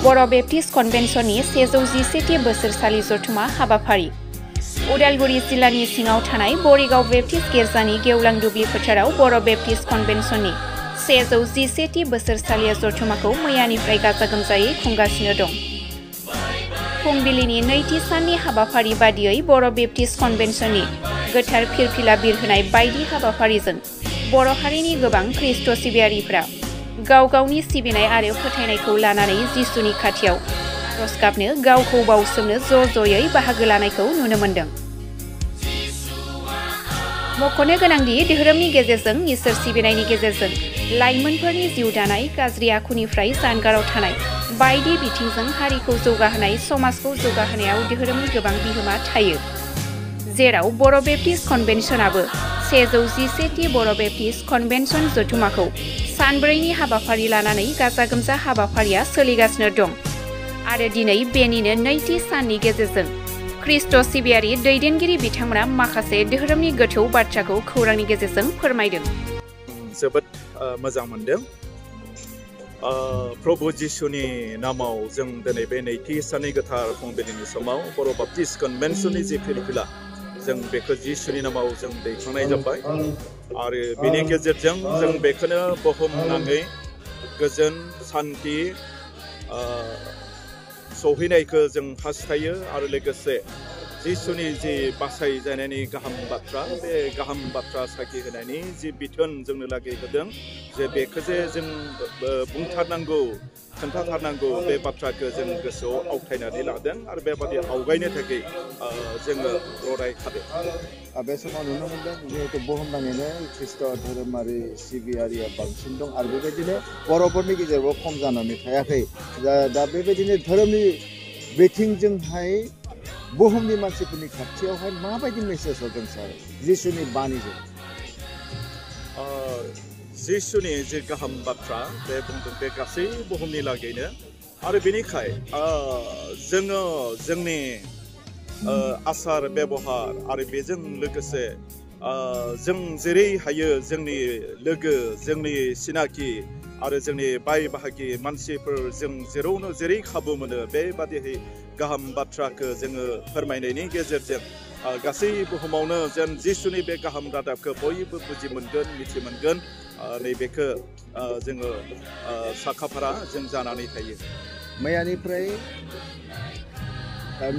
बर' Baptist कन्वेन्शननि 117थि बोसोरसालि जथुमा हाबाफारि उदालगुरि जिल्लानि सिङाव थानाय बरिगाव बेप्टिस्ट गिर्जानि गेवलां दुब्लि फोथाराव बर' बेप्टिस्ट कन्वेन्शननि 117थि बोसोरसालि जथुमाखौ मैयानिफ्राय गाजा गोमजायै खुंगासिनो दं। फुंबिलिनि नैथि साननि हाबाफारि बादियै बर' बेप्टिस्ट कन्वेन्शननि गोथार फिरफिला बिरहोनाय बायदि हाबाफारिजों बर' हारिनि गोबां ख्रिस्ट' सिबियारिफ्रा गाव गावनि सिबिनाय आरो फोथायनायखौ लानानै जिसुनि खाथियाव आरज गाबनो गावखौ बाउसोमनो ज'ज'यै बाहागो लानायखौ नुनो मोन्दों। मख'नो गोनांदि धोरोमनि गेजेरजों इसोर सिबिनायनि गेजेरजों लाइमोनफोरनि जिउ दानाय गाज्रि आखुनिफ्राय जानगाराव थानाय बायदि बिथिंजों हारिखौ जौगाहोनाय समाजखौ जौगाहोनायाव धोरोमनि गोबां बिहोमा थायो। जेराव बर' बेप्टिस्ट कन्वेन्शनाबो 117थि बर' बेप्टिस्ट कन्वेन्शन जथुमाखौ सानब्रैनि हाबाफारि लानानै गाजा गोमजा हाबाफारिया सोलिगासिनो दं आरो दिनै बेनिनो नैथि साननि गेजेरजों ख्रिस्ट' सिबियारि दैदेनगिरि बिथांमोना माखासे धोरोमनि गोथौ बाथ्राखौ खौरांनि गेजेरजों फोरमायदों। जोबोद मोजां मोनदों। प्रभु जिसुनि नामाव जों दिनै बे नैथि साननि गोथार फुंबिलिनि समाव बर' बेप्टिस्ट कन्वेन्शननि जि फिरफिला जों बेखौ जिसुनि नामाव जों दैखांनाय जाबाय आरो बेनि गेजेरजों जों बेखौनो बुहुमनाङै गोजोन सान्थि सौहैनायखौ जों हास्थायो आरो लोगोसे जिसुनि जि बासायजानायनि गाहाम बाथ्रा बे गाहाम बाथ्रा साखि होनायनि जि बिथोन जोंनो लागै होदों जे बेखौ जे जों बुंथारनांगौ खोन्थाथारनांगौ बे बाथ्राखौ जों गोसोआव आवथायनानै लादों आरो बेबादि आवगायनो थाखाय जोङो लरायखादों। बे समाव नुनो मोनदों जिहेतु बुहुमनाङैनो ख्रिस्ट' धोरोमारि सिबियारिया बांसिन दं आरो बेबायदिनो बर'फोरनि गेजेरावबो खम जानानै थायाखै। दा बेबायदिनो धोरोमनि बिथिंजोंहाय बुहुमनि मानसिफोरनि खाथियावहाय माबायदि मेसेज हरदों सार जिसुनि बाणीजों? जिसुनि जे गाहाम बाथ्रा बे बुंदों बे गासै बुहुमनि लागैनो आरो बेनिखाय जोङो जोंनि आसार बेबहार आरो बेजों लोगोसे जों जेरै हायो जोंनि लोगो जोंनि सिनाखि आरो जोंनि बाय बाहागि मानसिफोर जों जेरावनो जेरै खाबु मोनो बेबादिहै गाहाम बाथ्राखौ जोङो फोरमायनायनि गेजेरजों गासै बुहुमावनो जेन जिसुनि बे गाहाम रादाबखौ बयबो बुजि मोनगोन मिथि मोनगोन नैबेखौ जोङो साखाफारा जों जानानै थायो। मैयानिफ्राय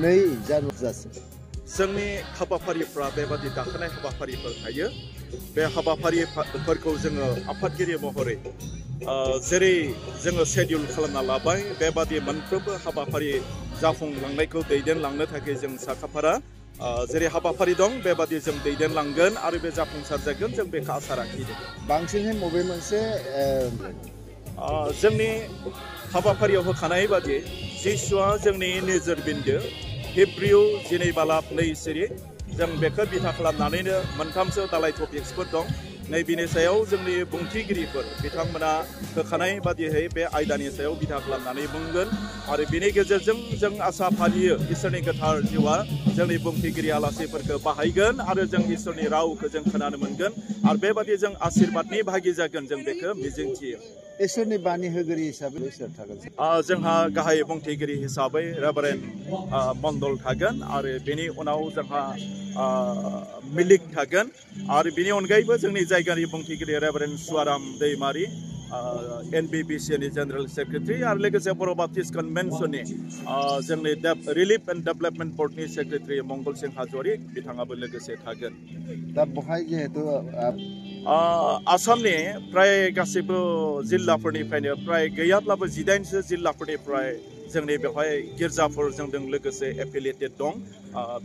2 जानुवारिसिम जोंनि हाबाफारिफ्रा बेबादि दाखानाय हाबाफारिफोर थायो। बे हाबाफारिफोरखौ जोङो आफादगिरि महरै जेरै जोङो शेड्युल खालामना लाबाय बेबादि मोनफ्रोमबो हाबाफारि जाफुंलांनायखौ दैदेनलांनो थाखाय जों साखाफारा जेरै हाबाफारि दं बेबादि जों दैदेनलांगोन आरो बे जाफुंसार जागोन जों बेखौ आसा लाखिदों। बांसिनहै बबे मोनसे जोंनि हाबाफारियाव होखानाय बादि जिसुआ जोंनि नोजोर बिन्दो हिब्रिउ 12:2 जों बेखौ बिथा खालामनानैनो मोनथामसो दालाय टपिक्सफोर दं। नैबेनि सायाव जोंनि बुंथिगिरिफोर बिथांमोना होखानाय बादियै बे आयदानि सायाव बिथा खालामनानै बुंगोन आरो बेनि गेजेरजों जों आसा फालियो इसोरनि गोथार जिउआ जोंनि बुंथिगिरि आलासिफोरखौ बाहायगोन आरो जों इसोरनि रावखौ जों खोनानो मोनगोन आरो बेबादि जों आशीर्बादनि भागि जागोन जों बेखौ मिजिंथियो। इसोरनि बानि होगिरि हिसाबै सोर थागोन? जोंहा गाहाय बुंथिगिरि हिसाबै रेभारेन्ड मण्डल थागोन आरो बेनि उनाव जोंहा मिलिक थागोन आरो बेनि अनगायैबो जोंनि जायगानि बुंथिगिरि रेभारेन्ड सुवाराम दैमारि NBBCनि जेनेरेल सेक्रेटारि आरो लोगोसे बर' बेप्टिस्ट कन्वेन्शननि जोंनि रिलिफ एन्ड डेभेलपमेन्ट बर्डनि सेक्रेटारि मंगल सिं हाज'वारि बिथाङाबो लोगोसे थागोन। दा बेवहाय जिहेतु आसामनि प्राय गासैबो जिल्लाफोरनिफ्रायनो प्राय गैयाब्लाबो 18सो जिल्लाफोरनिफ्राय जोंनि बेवहाय गिर्जाफोर जोंजों लोगोसे एफिलिएटेड दं।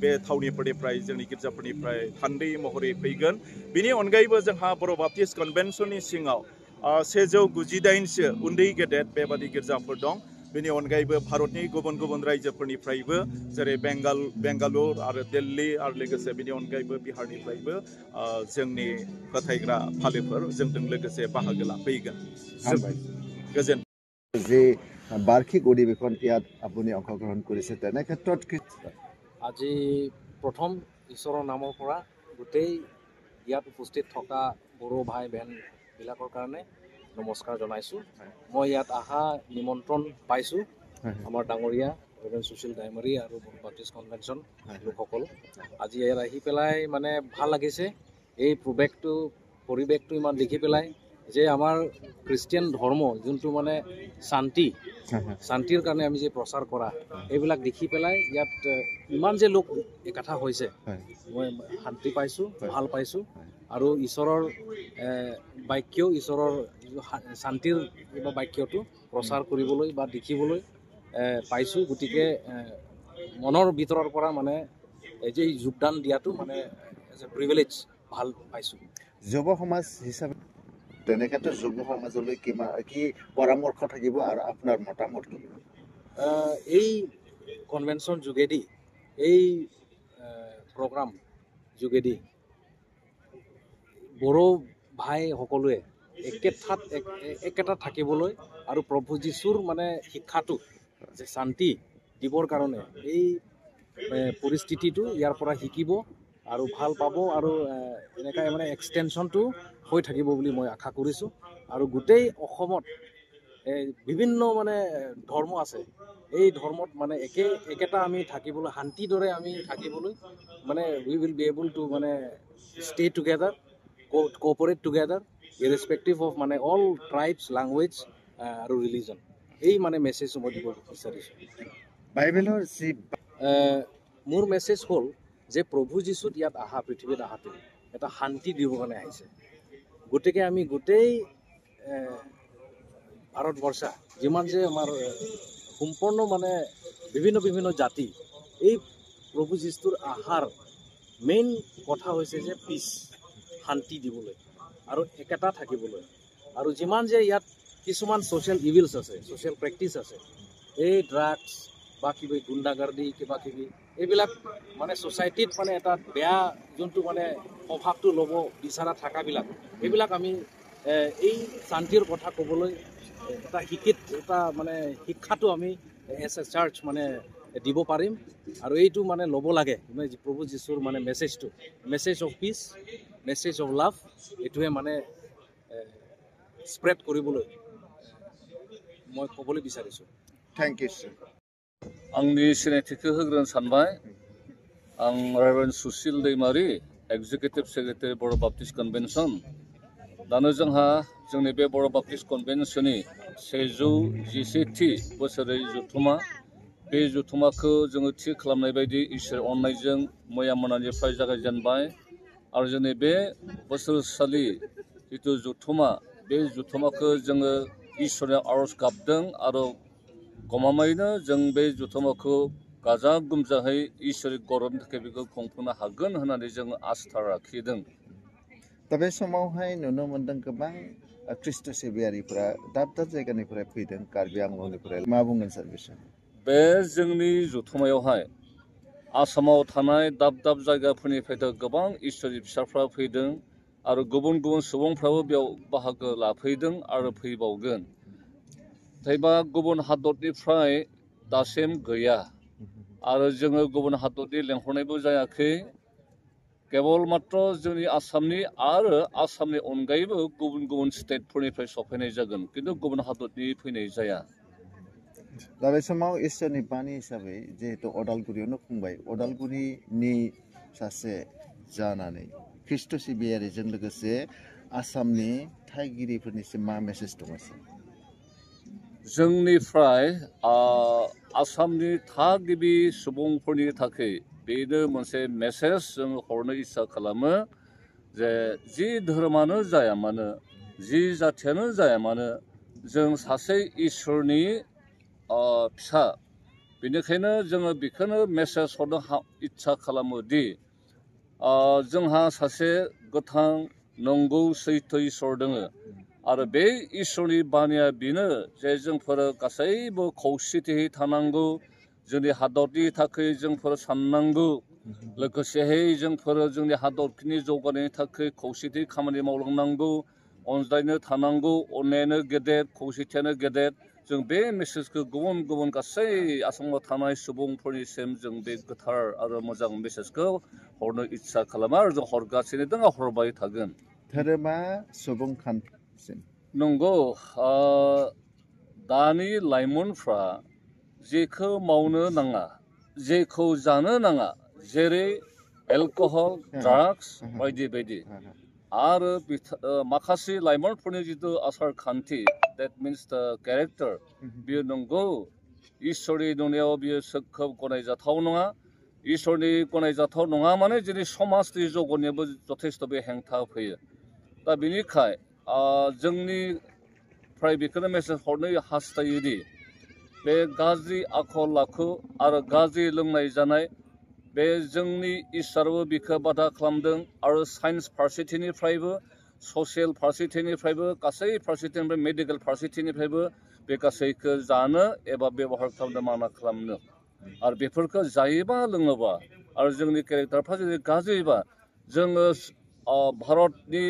बे थावनिफोरनिफ्राय जोंनि गिर्जाफोरनिफ्राय थान्दै महरै फैगोन। बेनि अनगायैबो जोंहा बर' बेप्टिस्ट कन्वेन्शननि सिङाव 198सो उन्दै गेदेर बेबादि गिर्जाफोर दं। बेनि अनगायैबो भारतनि गुबुन गुबुन रायजोफोरनिफ्रायबो जेरै बेंगालुर आरो दिल्ली आरो लोगोसे बेनि अनगायैबो बिहारनिफ्रायबो जोंनि फोथायग्रा फालोफोर जोंजों लोगोसे बाहागो लाफैगोन। गोजोन যে বাৰ্ষিক অধিৱেশন ইয়াত আপুনি অংশগ্ৰহণ কৰিছে তেনে ক্ষেত্ৰত আজি প্ৰথম ঈশ্বৰৰ নামৰ পৰা গোটেই ইয়াত উপস্থিত থকা বড়ো ভাই বেনবিলাকৰ কাৰণে নমস্কাৰ জনাইছোঁ। মই ইয়াত অহা নিমন্ত্ৰণ পাইছোঁ আমাৰ ডাঙৰীয়া ৰেভাৰেণ্ড সুশীল ডাইমাৰী আৰু বাপ্টিষ্ট কনভেনশ্যন লোকসকল আজি ইয়াত আহি পেলাই মানে ভাল লাগিছে এই পৰিৱেশটো ইমান দেখি পেলাই যে আমাৰ খ্ৰীষ্টিয়ান ধৰ্ম যোনটো মানে শান্তিৰ কাৰণে আমি যে প্ৰচাৰ কৰা এইবিলাক দেখি পেলাই ইয়াত ইমান যে লোক একঠা হৈছে মই শান্তি পাইছোঁ ভাল পাইছোঁ আৰু ঈশ্বৰৰ ঈশ্বৰৰ শান্তিৰ বাক্যটো প্ৰচাৰ কৰিবলৈ বা দেখিবলৈ পাইছোঁ গতিকে মনৰ ভিতৰৰ পৰা মানে এই যে যোগদান দিয়াটো মানে এজ এ প্ৰিভিলেজ ভাল পাইছোঁ যুৱ সমাজ হিচাপে তেনেক্ষেত্ৰত যুৱ সমাজলৈ কি পৰামৰ্শ থাকিব আৰু আপোনাৰ মতামত কি এই কনভেনশ্যন যোগেদি এই প্ৰগ্ৰাম যোগেদি বড়ো ভাই সকলোৱে একেটা থাকিবলৈ আৰু প্ৰভু যীশুৰ মানে শিক্ষাটো যে শান্তি দিবৰ কাৰণে এই পৰিস্থিতিটো ইয়াৰ পৰা শিকিব আৰু ভাল পাব আৰু এনেকৈ মানে এক্সটেনশ্যনটো হৈ থাকিব বুলি মই আশা কৰিছোঁ আৰু গোটেই অসমত বিভিন্ন মানে ধৰ্ম আছে এই ধৰ্মত মানে একেটা আমি থাকিবলৈ শান্তিৰ দৰে আমি থাকিবলৈ মানে we will be able to মানে stay together cooperate together ইৰেছপেক্টিভ of মানে অল ট্ৰাইবছ লেংগুৱেজ আৰু ৰিলিজন এই মানে মেছেজ মই দিব বিচাৰিছোঁ বাইবেলৰ যি মোৰ মেছেজ হ'ল যে প্ৰভু যীশুত ইয়াত পৃথিৱীত আহাটো এটা শান্তি দিবৰ কাৰণে আহিছে গতিকে আমি গোটেই ভাৰতবৰ্ষ যিমান যে আমাৰ সম্পূৰ্ণ মানে বিভিন্ন জাতি এই প্ৰভু যীশুৰ মেইন কথা হৈছে যে পিচ শান্তি দিবলৈ আৰু একেটা থাকিবলৈ আৰু যিমান যে ইয়াত কিছুমান ছ'চিয়েল ইভিলছ আছে ছ'চিয়েল প্ৰেক্টিছ আছে এই ড্ৰাগছ বা কিবা গুণ্ডাগাৰ্দি কিবা কিবি এইবিলাক মানে ছ'চাইটিত মানে এটা বেয়া যোনটো মানে প্ৰভাৱটো ল'ব বিচৰা থকাবিলাক এইবিলাক আমি এই শান্তিৰ কথা ক'বলৈ এটা মানে শিক্ষাটো আমি এজ এ চাৰ্চ মানে দিব পাৰিম আৰু এইটো মানে ল'ব লাগে প্ৰভু যীশুৰ মানে message of peace message of love এইটোৱে মানে স্প্ৰেড কৰিবলৈ মই ক'বলৈ বিচাৰিছোঁ थैंक यू सर आंनि सिनायथिखौ होग्रोनो सानबाय आं रेभारेन्ड सुशील दैमारी एक्जिकिउटिभ सेक्रेटारि बर' बाप्टिस्ट कन्भेन्सन दानो जोंहा जोंनि बे बर' बाप्टिस्ट कन्भेन्सननि 111थि बोसोरारि जथुमा बे जथुमाखौ जोङो थि खालामनाय बायदि इसोर अननायजों मैया मोनानिफ्राय जागायजेनबाय आरो जोंनि बे बोसोरसालि जिथु जथुमा बे जथुमाखौ जोङो इसोरनि आरज गाबदों आरो गमामायैनो जों बे जथुमाखौ गाजा गोमजायै इसोरनि गरमनि थाखाय बेखौ खुंफुंनो हागोन होननानै जों आसा लाखिदों दा बे समावहाय नुनो मोनदों गोबां ख्रिस्ट' सिबियारिफोरा दाब जायगानिफ्राय फैदों कार्बि आंलंनिफ्राय मा बुंगोन सार बिसोर बे जोंनि जथुमायावहाय आसामाव थानाय दाब जायगाफोरनिफ्राय गोबां इसोरनि फिसाफ्रा फैदों आरो गुबुन सुबुंफ्राबो बेयाव बाहागो लाफैदों आरो फैबावगोन नाथायबा गुबुन हादरनिफ्राय दासिम गैया आरो जोङो गुबुन हादरनि लेंहरनायबो जायाखै केवल मात्र जोंनि आसामनि आरो आसामनि अनगायैबो गुबुन स्टेटफोरनिफ्राय सफैनाय जागोन किन्तु गुबुन हादरनि फैनाय जाया दा बे समाव इसोरनि बानि हिसाबै जिहेतु अदालगुरियावनो खुंबाय अदालगुरिनि सासे जानानै ख्रिस्ट' सिबियारिजों लोगोसे आसामनि थागिरिफोरनिसिम मा मेसेज दङ जोंनिफ्राय आसामनि थागिबि सुबुंफोरनि थाखाय बेनो मोनसे मेसेज जों हरनो इच्ছা खालामो जे जि धोरोमानो जाया मानो जि जाथियानो जाया मानो जों सासे इसोरनि फिसा बेनिखायनो जोङो बेखौनो मेसेज हरनो इच्ছা खालामो दि जोंहा सासे गोथां नंगौ सैथो इसोर दङ आरो बे इसोरनि बानिया बेनो जे जोंफोर गासैबो खौसेथियै थानांगौ जोंनि हादरनि थाखाय जोंफोर साननांगौ लोगोसेयै जोंफोर जोंनि हादरनि जौगानायनि थाखाय खौसेथियै खामानि मावलांनांगौ अनज्लायनो थानांगौ अननायानो गेदेर खौसेथियानो गेदेर जों बे मेसेजखौ गुबुन गासै आसामाव थानाय सुबुंफोरनिसिम जों बे गोथार आरो मोजां मेसेजखौ हरनो इच्ছা खालामो आरो जों हरगासिनो दङ हरबाय थागोन धोरोमा सुबुंखान्थिसिम नंगौ दानि लाइमोनफ्रा जेखौ मावनो नाङा जेखौ जानो नाङा जेरै एलकहल ड्राग्स बायदि बायदि आरो माखासे लाइमोनफोरनि जिथु आसार खान्थि that means the character बियो नंगौ इसोरनि नुनायाव बियो खोब गनायजाथाव नङा इसोरनि गनायजाथाव नङा माने जोंनि समाजनि जौगानायावबो जथेस्थ' बे हेंथा फैयो दा बेनिखाय जोंनिफ्राय बेखौनो मेसेज हरनो हास्थायोदि बे गाज्रि आखल आखु आरो गाज्रि लोंनाय जानाय बे जोंनि इसोराबो बिखौ बादा खालामदों आरो साइन्स फारसेथिंनिफ्रायबो ससियेल फारसेथिंनिफ्रायबो गासै फारसेथिंनिफ्राय मेडिकेल फारसेथिंनिफ्रायबो बे गासैखौ जानो एबा बेबहार खालामनो माना खालामनो आरो बेफोरखौ जायोबा लोङोबा आरो जोंनि केरेक्टारफ्रा जुदि गाज्रिबा जोङो भारतनि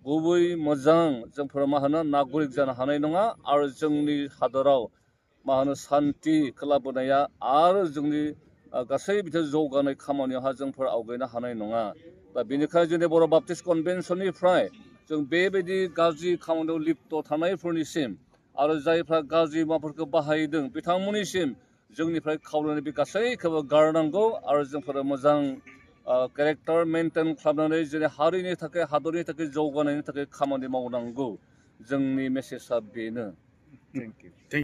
गुबै मोजां जोंफोर मा होनो नागरिक जानो हानाय नङा आरो जोंनि हादराव मा होनो सान्थिखौ लाबोनाया आरो जोंनि गासै बिथिं जौगानाय खामानियावहा जोंफोर आवगायनो हानाय नङा दा बेनिखायनो जोंनि बर' बाप्टिस्ट कनभेन्सननिफ्राय जों बेबायदि गाज्रि खामानियाव लिप्त थानायफोरनिसिम आरो जायफ्रा गाज्रि मुवाफोरखौ बाहायदों बिथांमोननिसिम जोंनिफ्राय खावलायनाय बे गासैखौबो गारनांगौ आरो जोंफोर मोजां केरेक्टार मेनटेन खालामनानै जोंनि हारिनि थाखाय हादरनि थाखाय जौगानायनि थाखाय खामानि मावनांगौ जोंनि मेसेजआ बेनो। Thank you